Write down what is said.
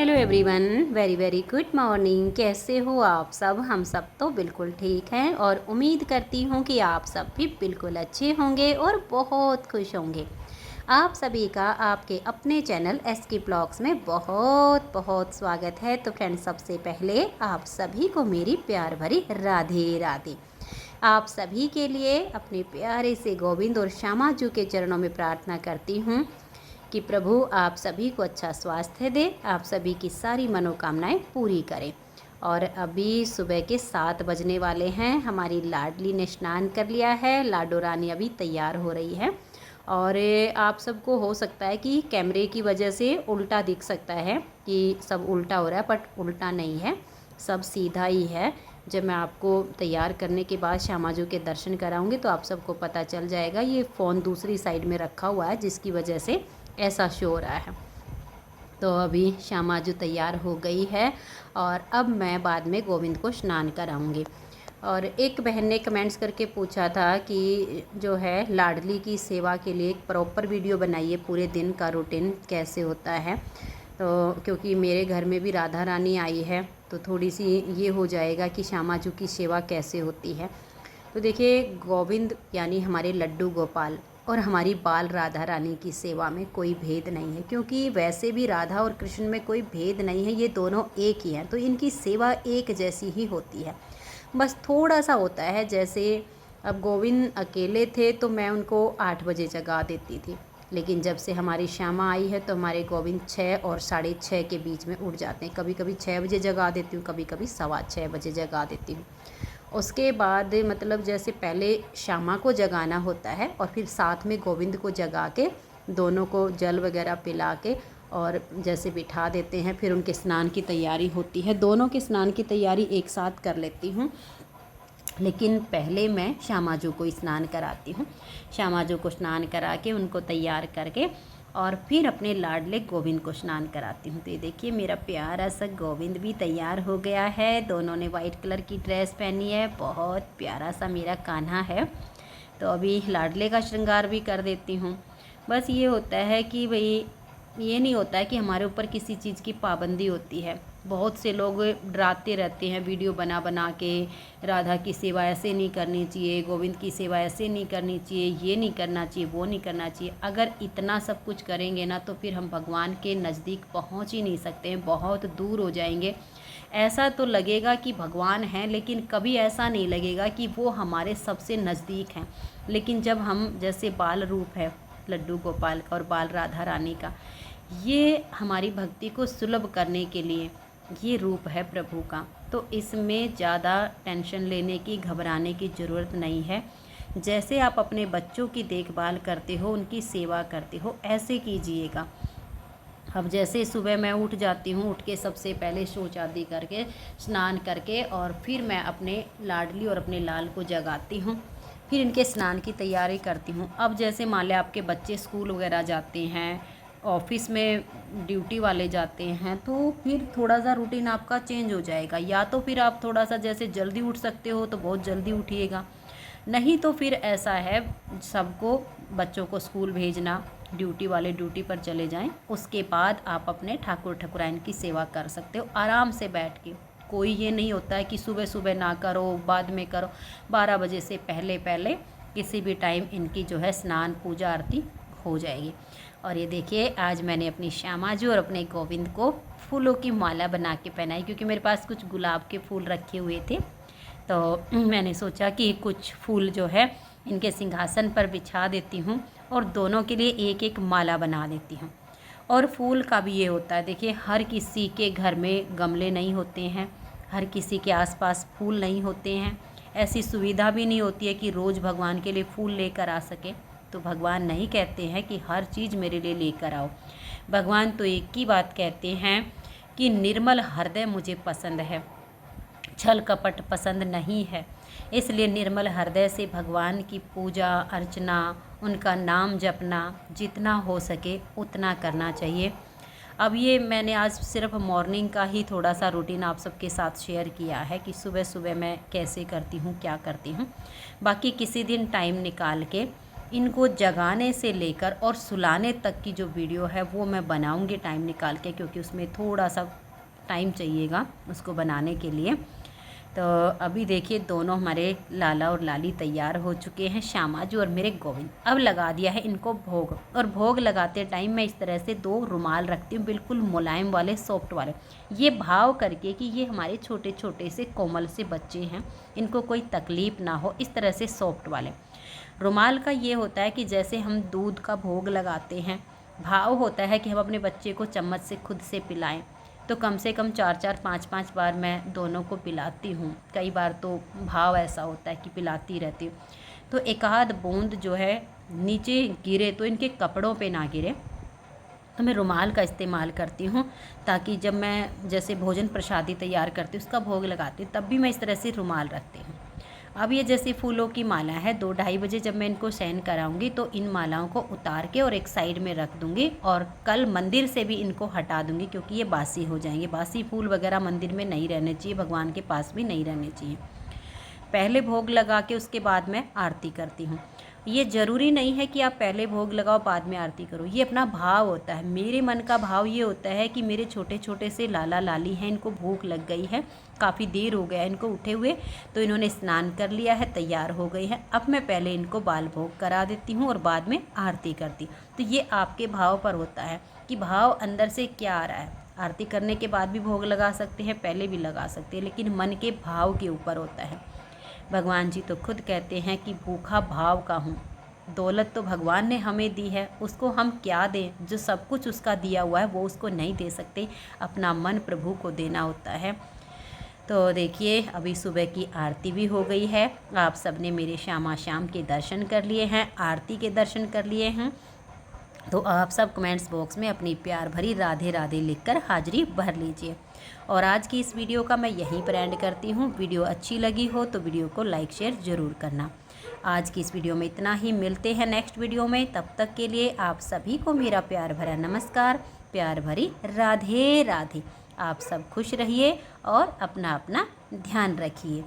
Hello everyone, very very good morning. कैसे हो आप सब? हम सब तो बिल्कुल ठीक हैं और उम्मीद करती हूँ कि आप सब भी बिल्कुल अच्छे होंगे और बहुत खुश होंगे। आप सभी का आपके अपने चैनल एसके ब्लॉग्स में बहुत बहुत स्वागत है। तो फ्रेंड्स, सबसे पहले आप सभी को मेरी प्यार भरी राधे राधे। आप सभी के लिए अपने प्यारे से गोविंद और श्यामा जी के चरणों में प्रार्थना करती हूँ कि प्रभु आप सभी को अच्छा स्वास्थ्य दे, आप सभी की सारी मनोकामनाएं पूरी करें। और अभी सुबह के 7 बजने वाले हैं। हमारी लाडली ने स्नान कर लिया है, लाडो रानी अभी तैयार हो रही है। और आप सबको हो सकता है कि कैमरे की वजह से उल्टा दिख सकता है कि सब उल्टा हो रहा है, बट उल्टा नहीं है, सब सीधा ही है। जब मैं आपको तैयार करने के बाद श्यामा जी के दर्शन कराऊंगी तो आप सबको पता चल जाएगा। ये फ़ोन दूसरी साइड में रखा हुआ है जिसकी वजह से ऐसा शो हो रहा है। तो अभी श्यामा जी तैयार हो गई है और अब मैं बाद में गोविंद को स्नान कराऊंगी। और एक बहन ने कमेंट्स करके पूछा था कि जो है लाडली की सेवा के लिए एक प्रॉपर वीडियो बनाइए, पूरे दिन का रूटीन कैसे होता है। तो क्योंकि मेरे घर में भी राधा रानी आई है तो थोड़ी सी ये हो जाएगा कि श्यामा जी की सेवा कैसे होती है। तो देखिए, गोविंद यानी हमारे लड्डू गोपाल और हमारी बाल राधा रानी की सेवा में कोई भेद नहीं है, क्योंकि वैसे भी राधा और कृष्ण में कोई भेद नहीं है, ये दोनों एक ही हैं। तो इनकी सेवा एक जैसी ही होती है, बस थोड़ा सा होता है। जैसे अब गोविंद अकेले थे तो मैं उनको 8 बजे जगा देती थी, लेकिन जब से हमारी श्यामा आई है तो हमारे गोविंद 6 और 6:30 के बीच में उठ जाते हैं। कभी कभी 6 बजे जगा देती हूँ, कभी कभी 6:15 बजे जगा देती हूँ। उसके बाद मतलब जैसे पहले श्यामा को जगाना होता है और फिर साथ में गोविंद को जगा के दोनों को जल वगैरह पिला के और जैसे बिठा देते हैं। फिर उनके स्नान की तैयारी होती है, दोनों के स्नान की तैयारी एक साथ कर लेती हूँ, लेकिन पहले मैं श्यामा जी को स्नान कराती हूँ। श्यामा जी को स्नान करा के उनको तैयार करके और फिर अपने लाडले गोविंद को स्नान कराती हूँ। तो ये देखिए, मेरा प्यारा सा गोविंद भी तैयार हो गया है। दोनों ने वाइट कलर की ड्रेस पहनी है, बहुत प्यारा सा मेरा कान्हा है। तो अभी लाडले का श्रृंगार भी कर देती हूँ। बस ये होता है कि भाई, ये नहीं होता है कि हमारे ऊपर किसी चीज़ की पाबंदी होती है। बहुत से लोग डराते रहते हैं वीडियो बना बना के, राधा की सेवा ऐसे नहीं करनी चाहिए, गोविंद की सेवा ऐसे नहीं करनी चाहिए, ये नहीं करना चाहिए, वो नहीं करना चाहिए। अगर इतना सब कुछ करेंगे ना तो फिर हम भगवान के नज़दीक पहुंच ही नहीं सकते हैं, बहुत दूर हो जाएंगे। ऐसा तो लगेगा कि भगवान हैं, लेकिन कभी ऐसा नहीं लगेगा कि वो हमारे सबसे नज़दीक हैं। लेकिन जब हम जैसे बाल रूप है लड्डू गोपाल का और बाल राधा रानी का, ये हमारी भक्ति को सुलभ करने के लिए ये रूप है प्रभु का। तो इसमें ज़्यादा टेंशन लेने की, घबराने की ज़रूरत नहीं है। जैसे आप अपने बच्चों की देखभाल करते हो, उनकी सेवा करते हो, ऐसे कीजिएगा। अब जैसे सुबह मैं उठ जाती हूँ, उठ के सबसे पहले शौच आदि करके स्नान करके और फिर मैं अपने लाडली और अपने लाल को जगाती हूँ, फिर इनके स्नान की तैयारी करती हूँ। अब जैसे मान लें आपके बच्चे स्कूल वगैरह जाते हैं, ऑफिस में ड्यूटी वाले जाते हैं, तो फिर थोड़ा सा रूटीन आपका चेंज हो जाएगा। या तो फिर आप थोड़ा सा जैसे जल्दी उठ सकते हो तो बहुत जल्दी उठिएगा, नहीं तो फिर ऐसा है सबको बच्चों को स्कूल भेजना, ड्यूटी वाले ड्यूटी पर चले जाएं, उसके बाद आप अपने ठाकुर ठाकुराइन की सेवा कर सकते हो आराम से बैठ के। कोई ये नहीं होता है कि सुबह सुबह ना करो, बाद में करो। 12 बजे से पहले पहले किसी भी टाइम इनकी जो है स्नान पूजा आरती हो जाएगी। और ये देखिए, आज मैंने अपनी श्यामा जी और अपने गोविंद को फूलों की माला बना के पहनाई, क्योंकि मेरे पास कुछ गुलाब के फूल रखे हुए थे। तो मैंने सोचा कि कुछ फूल जो है इनके सिंहासन पर बिछा देती हूँ और दोनों के लिए एक एक माला बना देती हूँ। और फूल का भी ये होता है, देखिए हर किसी के घर में गमले नहीं होते हैं, हर किसी के आसपास फूल नहीं होते हैं, ऐसी सुविधा भी नहीं होती है कि रोज़ भगवान के लिए फूल लेकर आ सके। तो भगवान नहीं कहते हैं कि हर चीज़ मेरे लिए लेकर आओ। भगवान तो एक ही बात कहते हैं कि निर्मल हृदय मुझे पसंद है, छल कपट पसंद नहीं है। इसलिए निर्मल हृदय से भगवान की पूजा अर्चना, उनका नाम जपना जितना हो सके उतना करना चाहिए। अब ये मैंने आज सिर्फ मॉर्निंग का ही थोड़ा सा रूटीन आप सबके साथ शेयर किया है कि सुबह सुबह मैं कैसे करती हूँ, क्या करती हूँ। बाकी किसी दिन टाइम निकाल के इनको जगाने से लेकर और सुलाने तक की जो वीडियो है वो मैं बनाऊंगी टाइम निकाल के, क्योंकि उसमें थोड़ा सा टाइम चाहिएगा उसको बनाने के लिए। तो अभी देखिए दोनों हमारे लाला और लाली तैयार हो चुके हैं, श्यामाजू और मेरे गोविंद। अब लगा दिया है इनको भोग, और भोग लगाते टाइम मैं इस तरह से 2 रुमाल रखती हूँ, बिल्कुल मुलायम वाले, सॉफ्ट वाले, ये भाव करके कि ये हमारे छोटे छोटे से कोमल से बच्चे हैं, इनको कोई तकलीफ़ ना हो, इस तरह से सॉफ्ट वाले रुमाल का ये होता है कि जैसे हम दूध का भोग लगाते हैं, भाव होता है कि हम अपने बच्चे को चम्मच से खुद से पिलाएं। तो कम से कम 4-4 5-5 बार मैं दोनों को पिलाती हूँ, कई बार तो भाव ऐसा होता है कि पिलाती रहती हूँ। तो एक आध बूंद जो है नीचे गिरे तो इनके कपड़ों पे ना गिरे, तो मैं रुमाल का इस्तेमाल करती हूँ, ताकि जब मैं जैसे भोजन प्रसादी तैयार करती हूँ, उसका भोग लगाती हूँ, तब भी मैं इस तरह से रुमाल रखती हूँ। अब ये जैसे फूलों की माला है, 2-2:30 बजे जब मैं इनको शयन कराऊंगी तो इन मालाओं को उतार के और एक साइड में रख दूंगी, और कल मंदिर से भी इनको हटा दूंगी, क्योंकि ये बासी हो जाएंगे। बासी फूल वगैरह मंदिर में नहीं रहने चाहिए, भगवान के पास भी नहीं रहने चाहिए। पहले भोग लगा के उसके बाद मैं आरती करती हूँ। ये ज़रूरी नहीं है कि आप पहले भोग लगाओ बाद में आरती करो, ये अपना भाव होता है। मेरे मन का भाव ये होता है कि मेरे छोटे छोटे से लाला लाली हैं, इनको भूख लग गई है, काफ़ी देर हो गया इनको उठे हुए, तो इन्होंने स्नान कर लिया है, तैयार हो गई है। अब मैं पहले इनको बाल भोग करा देती हूँ और बाद में आरती करती। तो ये आपके भाव पर होता है कि भाव अंदर से क्या आ रहा है। आरती करने के बाद भी भोग लगा सकते हैं, पहले भी लगा सकते हैं, लेकिन मन के भाव के ऊपर होता है। भगवान जी तो खुद कहते हैं कि भूखा भाव का हूँ। दौलत तो भगवान ने हमें दी है, उसको हम क्या दें? जो सब कुछ उसका दिया हुआ है वो उसको नहीं दे सकते, अपना मन प्रभु को देना होता है। तो देखिए अभी सुबह की आरती भी हो गई है, आप सबने मेरे श्यामा श्याम के दर्शन कर लिए हैं, आरती के दर्शन कर लिए हैं। तो आप सब कमेंट्स बॉक्स में अपनी प्यार भरी राधे राधे लिखकर हाजिरी भर लीजिए। और आज की इस वीडियो का मैं यहीं पर एंड करती हूँ। वीडियो अच्छी लगी हो तो वीडियो को लाइक शेयर ज़रूर करना। आज की इस वीडियो में इतना ही, मिलते हैं नेक्स्ट वीडियो में। तब तक के लिए आप सभी को मेरा प्यार भरा नमस्कार, प्यार भरी राधे राधे। आप सब खुश रहिए और अपना अपना ध्यान रखिए।